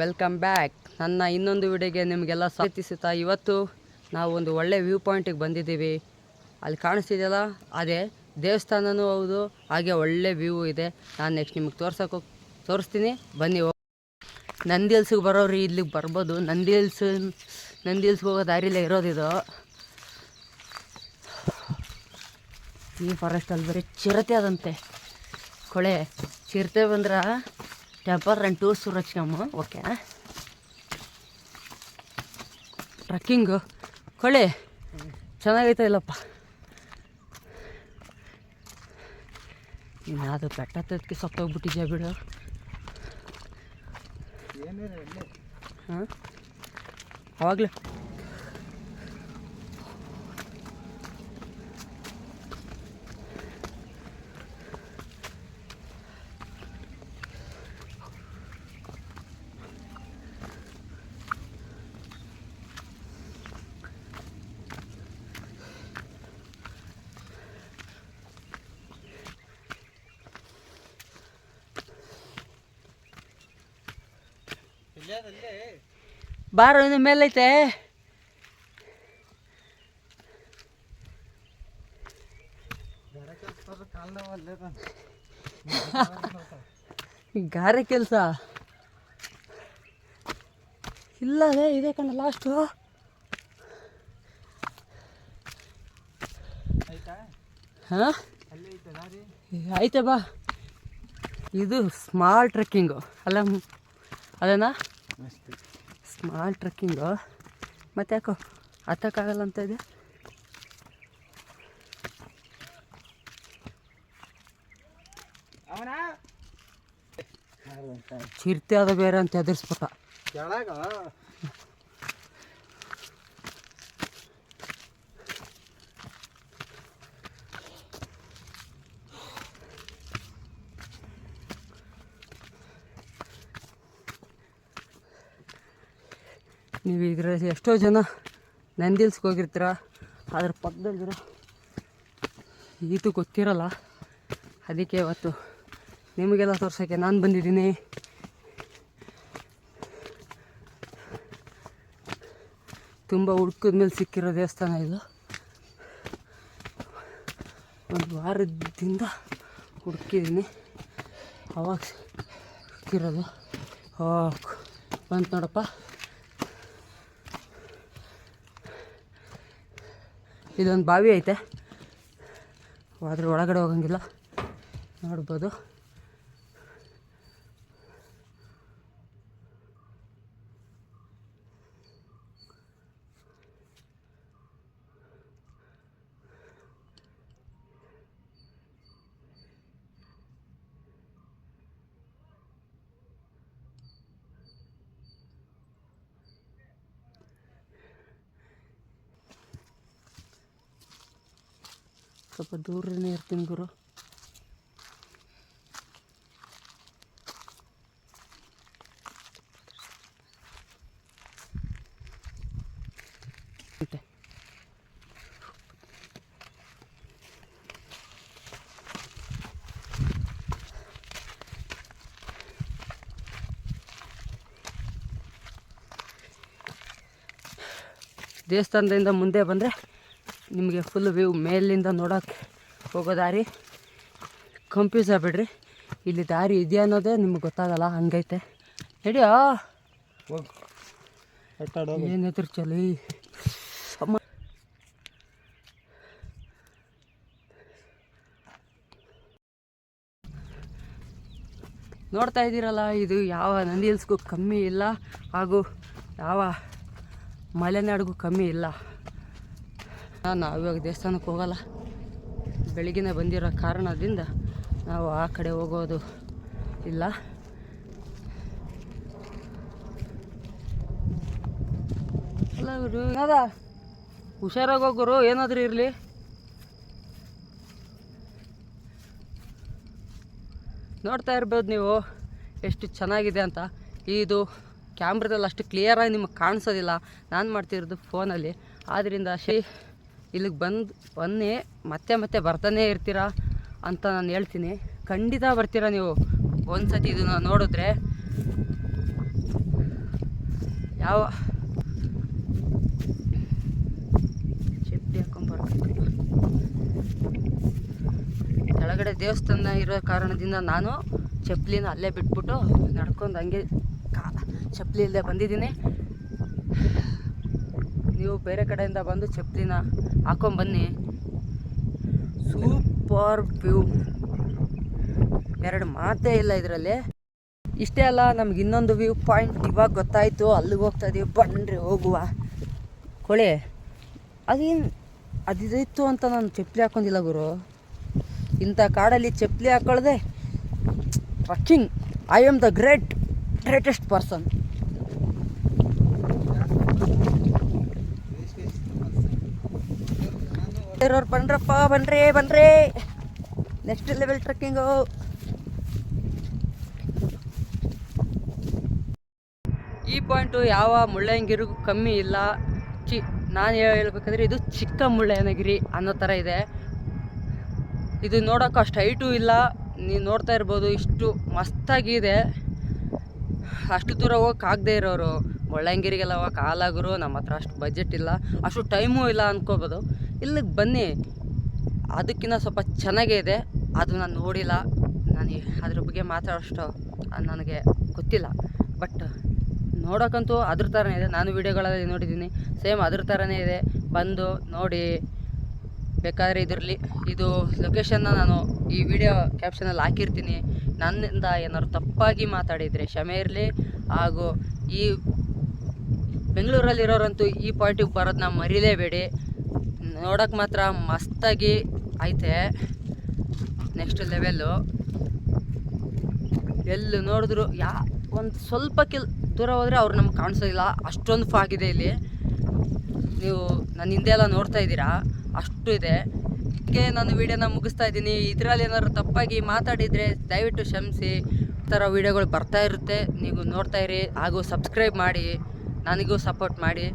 Welcome back. ನನ್ನ ಇನ್ನೊಂದು ವಿಡಿಯೋಗೆ ನಿಮಗೆಲ್ಲ ಸ್ವಾಗತಿಸುತ್ತಾ ಇವತ್ತು ನಾವು ಒಂದು ಒಳ್ಳೆ ವ್ಯೂ ಪಾಯಿಂಟಿಗೆ ಬಂದಿದ್ದೀವಿ. ಅಲ್ಲಿ ಕಾಣಿಸ್ತಿದೆಯಲ್ಲ ಅದೇ ದೇವಸ್ಥಾನವೂ ಹೌದು, ಹಾಗೆ ಒಳ್ಳೆ ವ್ಯೂ ಇದೆ. ನಾನು ನೆಕ್ಸ್ಟ್ ನಿಮಗೆ ತೋರಿಸ್ತೀನಿ, ಬನ್ನಿ. ನಂದಿ ಹಿಲ್ಸಿಗೆ ಬರೋರು ಇಲ್ಲಿಗೆ ಬರ್ಬೋದು. ನಂದಿ ಹಿಲ್ಸ್ಗೆ ಹೋಗೋ ದಾರಿಲೇ ಇರೋದಿದು. ಈ ಫಾರೆಸ್ಟಲ್ಲಿ ಬರೀ ಚಿರತೆ ಅದಂತೆ, ಕೊಳೆ ಚಿರತೆ ಬಂದ್ರೆ ಟೆಂಪರ್ ಆ್ಯಂಡ್ ಟೂರ್ಸ್ ಸುರಕ್ಷಮ್ಮ. ಓಕೆ, ಟ್ರಕ್ಕಿಂಗು ಕೊಳೆ ಚೆನ್ನಾಗೈತೆ ಇಲ್ಲಪ್ಪ. ಇನ್ನು ಅದು ಬೆಟ್ಟ ತದಕ್ಕೆ ಸತ್ತೋಗ್ಬಿಟ್ಟಿದ್ಯಾ ಬಿಡು. ಹಾಂ, ಅವಾಗಲೇ ಬಾರೋ, ಇನ್ನು ಮೇಲೈತೆ. ಗಾರೆ ಕೆಲಸ ಇಲ್ಲ, ಅದೇ ಇದೆ ಕಣ ಲಾಸ್ಟು. ಹಾಂ, ಆಯ್ತಾ ಬಾ. ಇದು ಸ್ಮಾಲ್ ಟ್ರೆಕ್ಕಿಂಗು ಅಲ್ಲ, ಅದೇನಾ ಸ್ಮಾಲ್ ಟ್ರೆಕ್ಕಿಂಗು. ಮತ್ತೆ ಯಾಕೋ ಹತ್ತಕ್ಕಾಗಲ್ಲ ಅಂತ ಇದೆ. ಚಿರತೆ ಅದ ಬೇರೆ ಅಂತ ಎದುರಿಸ್ಬಿಟ್ಟ. ನೀವು ಇದರಲ್ಲಿ ಎಷ್ಟೋ ಜನ ನಂದಿ ಹಿಲ್ಸ್ಗೆ ಹೋಗಿರ್ತೀರ, ಅದ್ರ ಪಕ್ಕದಲ್ಲಿರೋ ಇದು ಗೊತ್ತಿರಲ್ಲ. ಅದಕ್ಕೆ ಇವತ್ತು ನಿಮಗೆಲ್ಲ ತೋರ್ಸೋಕ್ಕೆ ನಾನು ಬಂದಿದ್ದೀನಿ. ತುಂಬ ಹುಡ್ಕಿದ ಮೇಲೆ ಸಿಕ್ಕಿರೋ ದೇವಸ್ಥಾನ ಇದು. ಒಂದು ವಾರದಿಂದ ಹುಡುಕಿದ್ದೀನಿ, ಅವಾಗ ಸಿಕ್ಕಿರೋದು. ಬಂತು ನೋಡಪ್ಪ. ಇದೊಂದು ಬಾವಿ ಐತೆ, ಅದ್ರ ಒಳಗಡೆ ಹೋಗಂಗಿಲ್ಲ, ನೋಡ್ಬೋದು. ಸ್ವಲ್ಪ ದೂರನೇ ಇರ್ತೀನಿ ಗುರು. ದೇವಸ್ಥಾನದಿಂದ ಮುಂದೆ ಬಂದರೆ ನಿಮಗೆ ಫುಲ್ ವ್ಯೂ ಮೇಲಿಂದ ನೋಡೋಕ್ಕೆ ಹೋಗೋ ದಾರಿ. ಕನ್ಫ್ಯೂಸ್ ಆಗ್ಬಿಡ್ರಿ, ಇಲ್ಲಿ ದಾರಿ ಇದೆಯಾ ಅನ್ನೋದೇ ನಿಮ್ಗೆ ಗೊತ್ತಾಗಲ್ಲ, ಹಂಗೈತೆ. ನಡಿಯೋ, ಏನಿದ್ರು ಚಲಿ. ನೋಡ್ತಾ ಇದ್ದೀರಲ್ಲ, ಇದು ಯಾವ ನಂದಿ ಹಿಲ್ಸ್ಗೂ ಕಮ್ಮಿ ಇಲ್ಲ, ಹಾಗೂ ಯಾವ ಮಲೆನಾಡಿಗೂ ಕಮ್ಮಿ ಇಲ್ಲ. ನಾವು ಇವಾಗ ದೇವಸ್ಥಾನಕ್ಕೆ ಹೋಗಲ್ಲ, ಬೆಳಗ್ಗೆನೇ ಬಂದಿರೋ ಕಾರಣದಿಂದ ನಾವು ಆ ಕಡೆ ಹೋಗೋದು ಇಲ್ಲ. ಅಲ್ಲ ಗುರು, ಅದ ಹುಷಾರಾಗಿ ಹೋಗೋರು, ಏನಾದರೂ ಇರಲಿ. ನೋಡ್ತಾ ಇರ್ಬೋದು ನೀವು ಎಷ್ಟು ಚೆನ್ನಾಗಿದೆ ಅಂತ. ಇದು ಕ್ಯಾಮ್ರದಲ್ಲಿ ಅಷ್ಟು ಕ್ಲಿಯರಾಗಿ ನಿಮಗೆ ಕಾಣಿಸೋದಿಲ್ಲ, ನಾನು ಮಾಡ್ತಿರೋದು ಫೋನಲ್ಲಿ. ಆದ್ದರಿಂದ ಇಲ್ಲಿಗೆ ಬನ್ನಿ, ಮತ್ತೆ ಬರ್ತಾನೇ ಇರ್ತೀರಾ ಅಂತ ನಾನು ಹೇಳ್ತೀನಿ. ಖಂಡಿತ ಬರ್ತೀರಾ ನೀವು ಒಂದು ಸತಿ ಇದನ್ನು ನೋಡಿದ್ರೆ. ಯಾವ ಚಪ್ಪಲಿ ಹಾಕೊಂಬರ್ಬೇಕು. ಕೆಳಗಡೆ ದೇವಸ್ಥಾನ ಇರೋ ಕಾರಣದಿಂದ ನಾನು ಚಪ್ಪಲಿನ ಅಲ್ಲೇ ಬಿಟ್ಬಿಟ್ಟು ನಡ್ಕೊಂಡು ಹಂಗೆ ಚಪ್ಪಲಿ ಇಲ್ಲದೆ ಬಂದಿದ್ದೀನಿ. ನೀವು ಬೇರೆ ಕಡೆಯಿಂದ ಬಂದು ಚಪ್ಪಲಿನ ಹಾಕೊಂಬನ್ನಿ. ಸೂಪರ್ ವ್ಯೂ, ಎರಡು ಮಾತೇ ಇಲ್ಲ ಇದರಲ್ಲಿ. ಇಷ್ಟೇ ಅಲ್ಲ, ನಮ್ಗೆ ಇನ್ನೊಂದು ವ್ಯೂ ಪಾಯಿಂಟ್ ಇವಾಗ ಗೊತ್ತಾಯಿತು. ಅಲ್ಲಿಗೆ ಹೋಗ್ತಾ ಇದೀವಿ, ಬನ್ನಿರಿ ಹೋಗುವ. ಕೊಳೆ ಅದಿತ್ತು ಅಂತ ನಾನು ಚಪ್ಪಲಿ ಹಾಕೊಂಡಿಲ್ಲ ಗುರು. ಇಂಥ ಕಾಡಲ್ಲಿ ಚಪ್ಪಲಿ ಹಾಕೊಳ್ಳದೆ trekking. I am the greatest person. ಇರೋರು ಬನ್ರಪ್ಪ, ಬನ್ರಿ ನೆಕ್ಸ್ಟ್ ಲೆವೆಲ್ ಟ್ರಕ್ಕಿಂಗು. ಈ ಪಾಯಿಂಟು ಯಾವ ಮುಳ್ಳಯ್ಯನಗಿರಿಗೂ ಕಮ್ಮಿ ಇಲ್ಲ. ನಾನು ಹೇಳ್ಬೇಕಂದ್ರೆ ಇದು ಚಿಕ್ಕ ಮುಳ್ಳಯ್ಯನಗಿರಿ ಅನ್ನೋ ಥರ ಇದೆ. ಇದು ನೋಡೋಕೆ ಅಷ್ಟು ಹೈಟು ಇಲ್ಲ, ನೀವು ನೋಡ್ತಾ ಇರ್ಬೋದು. ಇಷ್ಟು ಮಸ್ತಾಗಿದೆ. ಅಷ್ಟು ದೂರ ಹೋಗೋಕ್ಕಾಗದೇ ಇರೋರು ಮುಳ್ಳಯ್ಯನಗಿರಿಗೆಲ್ಲ ಹೋಗೋಕೆ ಹಾಲಾಗರು. ನಮ್ಮ ಹತ್ರ ಅಷ್ಟು ಬಜೆಟ್ ಇಲ್ಲ, ಅಷ್ಟು ಟೈಮೂ ಇಲ್ಲ ಅಂದ್ಕೋಬೋದು. ಇಲ್ಲಿಗೆ ಬನ್ನಿ, ಅದಕ್ಕಿಂತ ಸ್ವಲ್ಪ ಚೆನ್ನಾಗೇ ಇದೆ. ಅದು ನಾನು ನೋಡಿಲ್ಲ, ನಾನು ಅದ್ರ ಬಗ್ಗೆ ಮಾತಾಡೋಷ್ಟು ನನಗೆ ಗೊತ್ತಿಲ್ಲ. ಬಟ್ ನೋಡೋಕ್ಕಂತೂ ಅದ್ರ ಥರನೇ ಇದೆ. ನಾನು ವೀಡಿಯೋಗಳಲ್ಲಿ ನೋಡಿದ್ದೀನಿ, ಸೇಮ್ ಅದ್ರ ಥರನೇ ಇದೆ. ಬಂದು ನೋಡಿ. ಬೇಕಾದರೆ ಇದು ಲೊಕೇಶನ್ನ ನಾನು ಈ ವಿಡಿಯೋ ಕ್ಯಾಪ್ಷನಲ್ಲಿ ಹಾಕಿರ್ತೀನಿ. ನನ್ನಿಂದ ಏನಾದ್ರು ತಪ್ಪಾಗಿ ಮಾತಾಡಿದರೆ ಕ್ಷಮೆ ಇರಲಿ. ಹಾಗೂ ಈ ಬೆಂಗಳೂರಲ್ಲಿರೋರಂತೂ ಈ ಪಾಯಿಂಟಿಗೆ ಬರೋದನ್ನ ಮರಿಲೇಬೇಡಿ. ನೋಡೋಕೆ ಮಾತ್ರ ಮಸ್ತಾಗಿ ಐತೆ, ನೆಕ್ಸ್ಟ್ ಲೆವೆಲ್ಲು. ಎಲ್ಲಿ ನೋಡಿದ್ರು ಒಂದು ಸ್ವಲ್ಪ ದೂರ ಹೋದರೆ ಅವ್ರು ನಮ್ಗೆ ಕಾಣಿಸೋದಿಲ್ಲ, ಅಷ್ಟೊಂದು ಫಾಗಿದೆ ಇಲ್ಲಿ. ನೀವು ನನ್ನ ಹಿಂದೆ ಎಲ್ಲ ನೋಡ್ತಾ ಇದ್ದೀರಾ, ಅಷ್ಟು ಇದೆ. ಅದಕ್ಕೆ ನಾನು ವೀಡಿಯೋನ ಮುಗಿಸ್ತಾ ಇದ್ದೀನಿ. ಇದರಲ್ಲಿ ಏನಾದ್ರು ತಪ್ಪಾಗಿ ಮಾತಾಡಿದರೆ ದಯವಿಟ್ಟು ಕ್ಷಮಿಸಿ. ಈ ಥರ ವೀಡಿಯೋಗಳು ಬರ್ತಾ ಇರುತ್ತೆ, ನೀವು ನೋಡ್ತಾ ಇರಿ. ಹಾಗೂ ಸಬ್ಸ್ಕ್ರೈಬ್ ಮಾಡಿ, ನನಗೂ ಸಪೋರ್ಟ್ ಮಾಡಿ.